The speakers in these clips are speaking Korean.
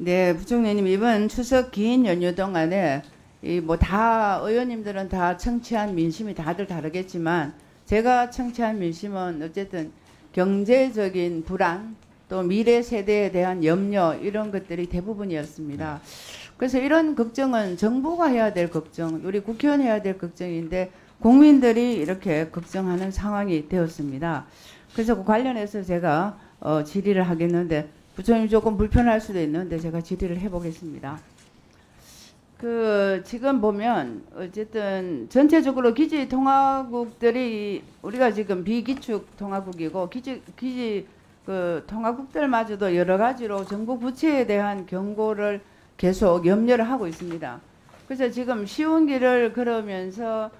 네, 부총리님 이번 추석 긴 연휴 동안에 이 뭐 다 의원님들은 다 청취한 민심이 다들 다르겠지만 제가 청취한 민심은 어쨌든 경제적인 불안 또 미래 세대에 대한 염려 이런 것들이 대부분이었습니다. 그래서 이런 걱정은 정부가 해야 될 걱정, 우리 국회의원 해야 될 걱정인데 국민들이 이렇게 걱정하는 상황이 되었습니다. 그래서 그 관련해서 제가 질의를 하겠는데 부처님 조금 불편할 수도 있는데 제가 질의를 해보겠습니다. 지금 보면 어쨌든 전체적으로 기지 통화국들이 우리가 지금 비기축 통화국이고 기지 통화국들마저도 여러 가지로 정부 부채에 대한 경고를 계속 염려를 하고 있습니다. 그래서 지금 쉬운 길을 걸으면서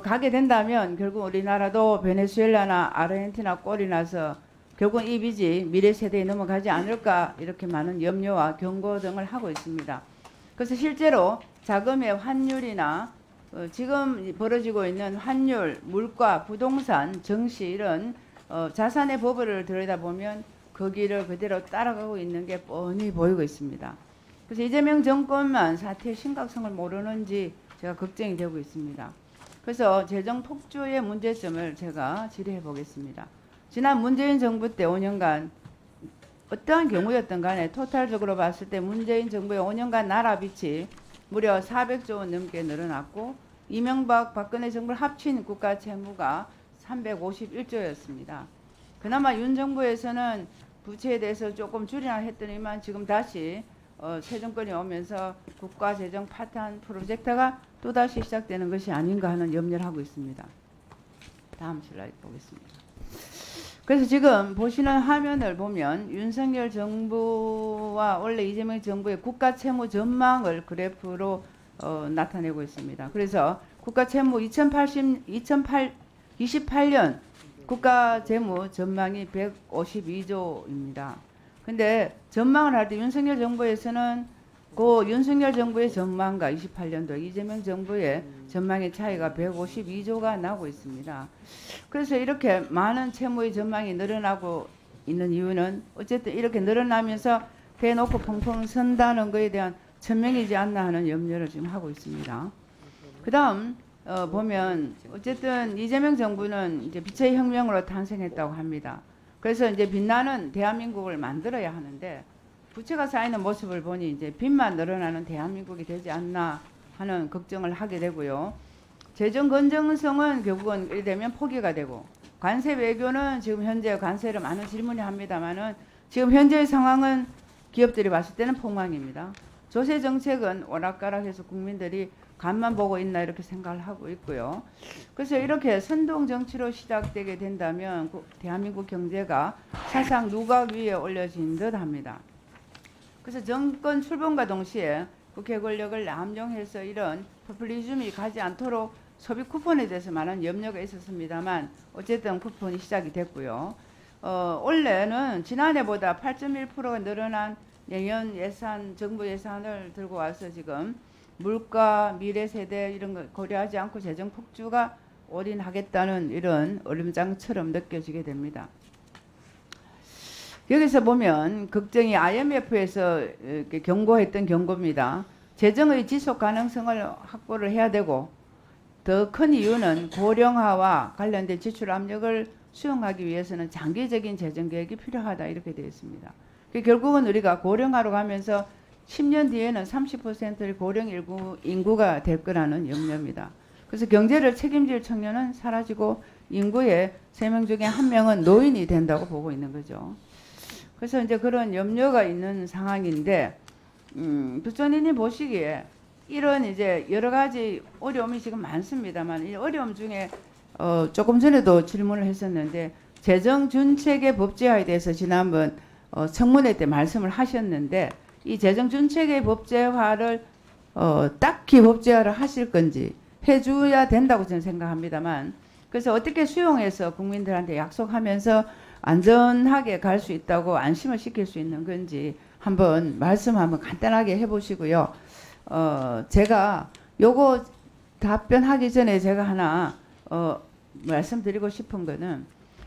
가게 된다면 결국 우리나라도 베네수엘라나 아르헨티나 꼴이 나서 결국 이 빚이 미래 세대에 넘어가지 않을까 이렇게 많은 염려와 경고 등을 하고 있습니다. 그래서 실제로 자금의 환율이나 지금 벌어지고 있는 환율, 물가, 부동산, 증시 이런 자산의 버블을 들여다보면 그 길을 그대로 따라가고 있는 게 뻔히 보이고 있습니다. 그래서 이재명 정권만 사태의 심각성을 모르는지 제가 걱정이 되고 있습니다. 그래서 재정 폭주의 문제점을 제가 질의해 보겠습니다. 지난 문재인 정부 때 5년간 어떠한 경우였던 간에 토탈적으로 봤을 때 문재인 정부의 5년간 나라 빚이 무려 400조 원 넘게 늘어났고 이명박 박근혜 정부를 합친 국가 채무가 351조였습니다. 그나마 윤 정부에서는 부채에 대해서 조금 줄이나 했더니만 지금 다시 새 정권이 오면서 국가 재정 파탄 프로젝트가 또다시 시작되는 것이 아닌가 하는 염려를 하고 있습니다. 다음 슬라이드 보겠습니다. 그래서 지금 보시는 화면을 보면 윤석열 정부와 원래 이재명 정부의 국가 채무 전망을 그래프로 나타내고 있습니다. 그래서 국가 채무 2028년 국가 재무 전망이 152조입니다. 근데 전망을 할 때 윤석열 정부에서는 그 윤석열 정부의 전망과 28년도 이재명 정부의 전망의 차이가 152조가 나고 있습니다. 그래서 이렇게 많은 채무의 전망이 늘어나고 있는 이유는 어쨌든 이렇게 늘어나면서 대놓고 펑펑 선다는 것에 대한 천명이지 않나 하는 염려를 지금 하고 있습니다. 그 다음 보면 어쨌든 이재명 정부는 이제 빛의 혁명으로 탄생했다고 합니다. 그래서 이제 빛나는 대한민국을 만들어야 하는데 부채가 쌓이는 모습을 보니 이제 빚만 늘어나는 대한민국이 되지 않나 하는 걱정을 하게 되고요. 재정 건전성은 결국은 이래 되면 포기가 되고 관세 외교는 지금 현재 관세를 많은 질문이 합니다만은 지금 현재의 상황은 기업들이 봤을 때는 폭망입니다. 조세 정책은 오락가락해서 국민들이 간만 보고 있나 이렇게 생각을 하고 있고요. 그래서 이렇게 선동 정치로 시작되게 된다면 대한민국 경제가 사상 누각 위에 올려진 듯 합니다. 그래서 정권 출범과 동시에 국회 권력을 남용해서 이런 포퓰리즘이 가지 않도록 소비 쿠폰에 대해서 많은 염려가 있었습니다만 어쨌든 쿠폰이 시작이 됐고요. 올해는 지난해보다 8.1%가 늘어난 내년 예산, 정부 예산을 들고 와서 지금 물가, 미래 세대 이런 거 고려하지 않고 재정 폭주가 올인하겠다는 이런 얼음장처럼 느껴지게 됩니다. 여기서 보면 걱정이 IMF에서 이렇게 경고했던 경고입니다. 재정의 지속 가능성을 확보를 해야 되고 더 큰 이유는 고령화와 관련된 지출 압력을 수용하기 위해서는 장기적인 재정 계획이 필요하다 이렇게 되어 있습니다. 결국은 우리가 고령화로 가면서 10년 뒤에는 30%의 고령 인구가 될 거라는 염려입니다. 그래서 경제를 책임질 청년은 사라지고 인구의 3명 중에 1명은 노인이 된다고 보고 있는 거죠. 그래서 이제 그런 염려가 있는 상황인데, 부처님 보시기에 이런 이제 여러 가지 어려움이 지금 많습니다만, 이 어려움 중에 조금 전에도 질문을 했었는데, 재정준체계 법제화에 대해서 지난번 청문회 때 말씀을 하셨는데, 이 재정준체계 법제화를 딱히 법제화를 하실 건지 해줘야 된다고 저는 생각합니다만, 그래서 어떻게 수용해서 국민들한테 약속하면서 안전하게 갈 수 있다고 안심을 시킬 수 있는 건지 한번 말씀 한번 간단하게 해보시고요. 제가 요거 답변하기 전에 제가 하나 말씀드리고 싶은 거는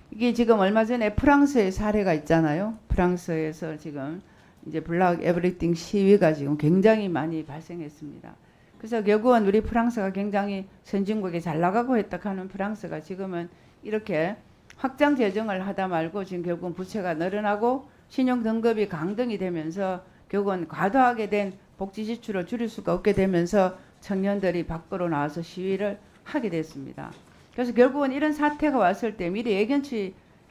이게 지금 얼마 전에 프랑스의 사례가 있잖아요. 프랑스에서 지금 이제 블락 에브리띵 시위가 지금 굉장히 많이 발생했습니다. 그래서 결국은 우리 프랑스가 굉장히 선진국에 잘 나가고 했다 하는 프랑스가 지금은 이렇게 확장 재정을 하다 말고 지금 결국은 부채가 늘어나고 신용 등급이 강등이 되면서 결국은 과도하게 된 복지 지출을 줄일 수가 없게 되면서 청년들이 밖으로 나와서 시위를 하게 됐습니다. 그래서 결국은 이런 사태가 왔을 때 미리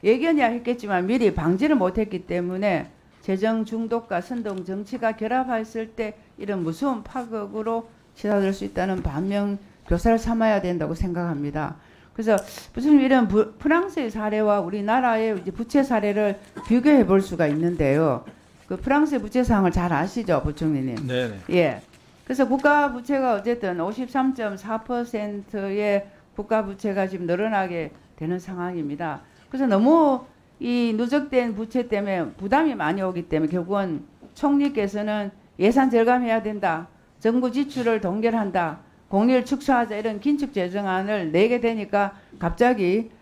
예견이야 했겠지만 미리 방지를 못했기 때문에 재정 중독과 선동 정치가 결합했을 때 이런 무서운 파국으로 치닫을 수 있다는 반면 교사를 삼아야 된다고 생각합니다. 그래서 부처님 이런 프랑스의 사례와 우리나라의 이제 부채 사례를 비교해 볼 수가 있는데요. 그 프랑스의 부채 상황을 잘 아시죠, 부총리님? 네. 예. 그래서 국가 부채가 어쨌든 53.4%의 국가 부채가 지금 늘어나게 되는 상황입니다. 그래서 너무 이 누적된 부채 때문에 부담이 많이 오기 때문에 결국은 총리께서는 예산 절감해야 된다. 정부 지출을 동결한다. 공익을 축소하자 이런 긴축 재정안을 내게 되니까 갑자기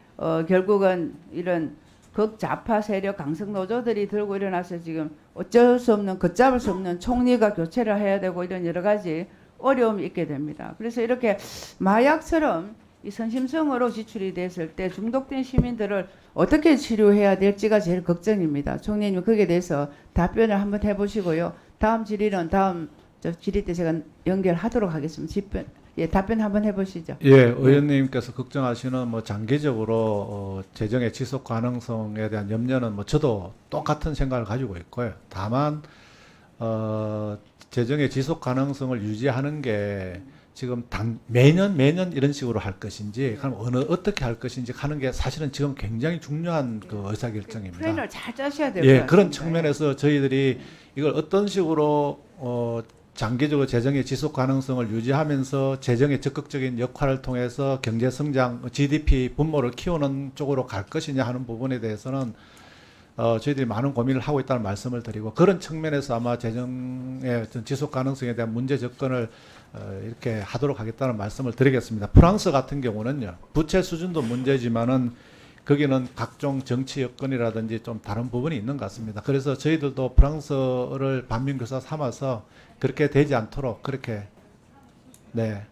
결국은 이런 극좌파 세력 강성 노조들이 들고 일어나서 지금 어쩔 수 없는 걷잡을 수 없는 총리가 교체를 해야 되고 이런 여러 가지 어려움이 있게 됩니다. 그래서 이렇게 마약처럼 이 선심성으로 지출이 됐을 때 중독된 시민들을 어떻게 치료해야 될지가 제일 걱정입니다. 총리님 거기에 대해서 답변을 한번 해보시고요. 다음 질의는 다음 질의 때 제가 연결하도록 하겠습니다. 답변 한번 해보시죠. 예, 의원님께서 걱정하시는 뭐 장기적으로 재정의 지속 가능성에 대한 염려는 뭐 저도 똑같은 생각을 가지고 있고요. 다만 재정의 지속 가능성을 유지하는 게 지금 매년 이런 식으로 할 것인지, 그럼 어떻게 할 것인지 하는 게 사실은 지금 굉장히 중요한 그 의사결정입니다. 플랜을 잘 짜셔야 될 것 같습니다. 그런 측면에서 저희들이 이걸 어떤 식으로 장기적으로 재정의 지속 가능성을 유지하면서 재정의 적극적인 역할을 통해서 경제 성장, GDP 분모를 키우는 쪽으로 갈 것이냐 하는 부분에 대해서는 저희들이 많은 고민을 하고 있다는 말씀을 드리고, 그런 측면에서 아마 재정의 어떤 지속 가능성에 대한 문제 접근을 이렇게 하도록 하겠다는 말씀을 드리겠습니다. 프랑스 같은 경우는요, 부채 수준도 문제지만은 거기는 각종 정치 여건이라든지 좀 다른 부분이 있는 것 같습니다. 그래서 저희들도 프랑스를 반면교사 삼아서 그렇게 되지 않도록 그렇게 네.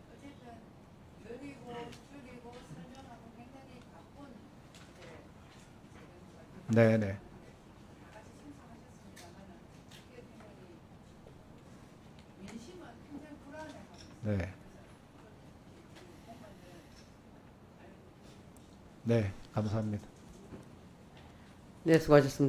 네네. 네. 네, 감사합니다. 네, 수고하셨습니다.